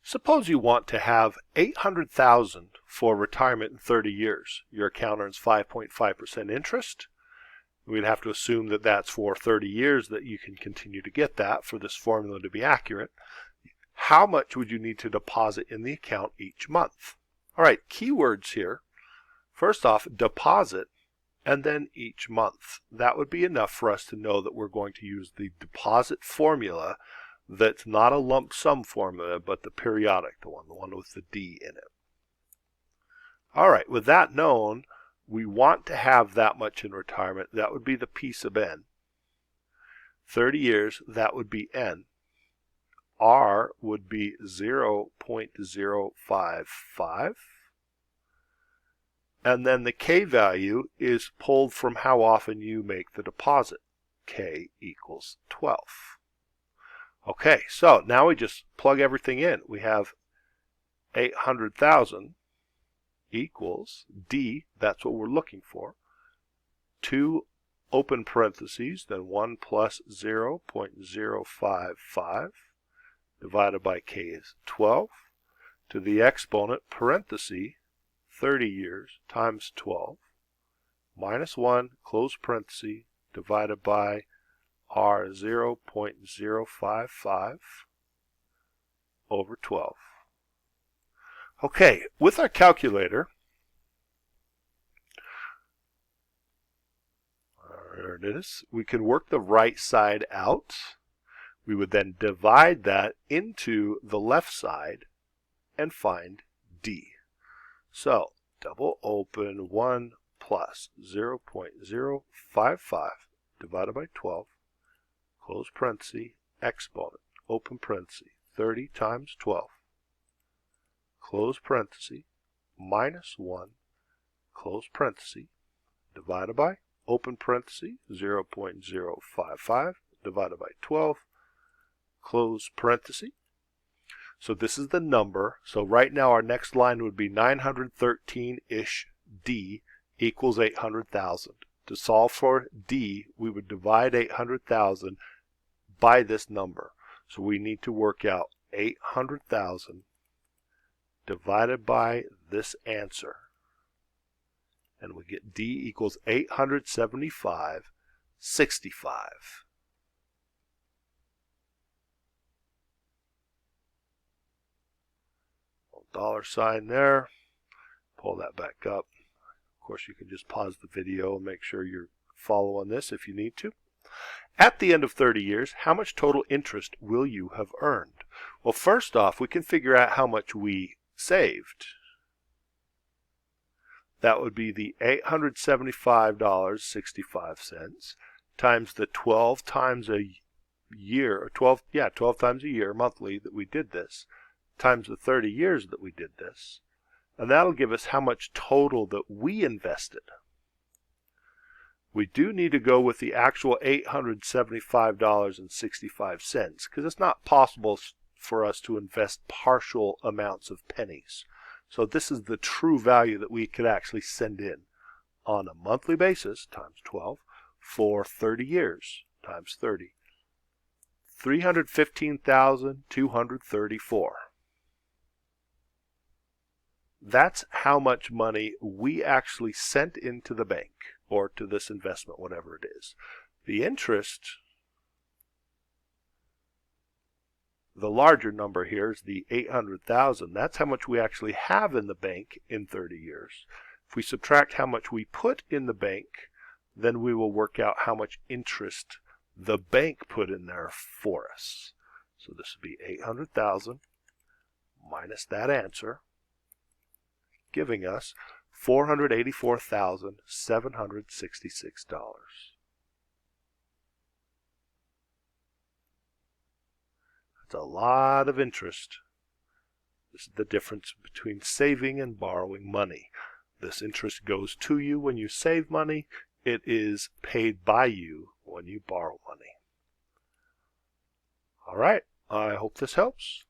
Suppose you want to have $800,000 for retirement in 30 years. Your account earns 5.5% interest. We'd have to assume that that's for 30 years that you can continue to get that for this formula to be accurate. How much would you need to deposit in the account each month? All right, keywords here. First off, deposit, and then each month. That would be enough for us to know that we're going to use the deposit formula that's not a lump sum formula, but the periodic, the one with the D in it. All right, with that known, we want to have that much in retirement. That would be the P sub N. 30 years, that would be N. R would be 0.055. And then the K value is pulled from how often you make the deposit. K equals 12. Okay, so now we just plug everything in. We have 800,000 equals D, that's what we're looking for, 2 open parentheses, then 1 plus 0.055 divided by K is 12, to the exponent, parenthesis, 30 years times 12, minus 1, close parenthesis, divided by R 0.055 over 12. Okay, with our calculator, there it is, we can work the right side out. We would then divide that into the left side and find D. So, double open 1 plus 0.055 divided by 12, close parenthesis, exponent, open parenthesis, 30 times 12, close parenthesis, minus 1, close parenthesis, divided by, open parenthesis, 0.055 divided by 12, close parenthesis. So this is the number. So right now our next line would be 913-ish D equals 800,000. To solve for D, we would divide 800,000 by this number. So we need to work out 800,000 divided by this answer. And we get D equals 875.65. Dollar sign there. Pull that back up. Of course, you can just pause the video and make sure you're following this if you need to. At the end of 30 years, how much total interest will you have earned? Well, first off, we can figure out how much we saved. That would be the $875.65 times the 12 times a year, or 12 times a year monthly that we did this, times the 30 years that we did this, and that'll give us how much total that we invested. We do need to go with the actual $875.65 because it's not possible for us to invest partial amounts of pennies. So this is the true value that we could actually send in on a monthly basis times 12 for 30 years times 30. $315,234. That's how much money we actually sent into the bank or to this investment, whatever it is. The interest, the larger number here is the 800,000. That's how much we actually have in the bank in 30 years. If we subtract how much we put in the bank, then we will work out how much interest the bank put in there for us. So this would be 800,000 minus that answer, giving us $484,766. That's a lot of interest. This is the difference between saving and borrowing money. This interest goes to you when you save money. It is paid by you when you borrow money. All right, I hope this helps.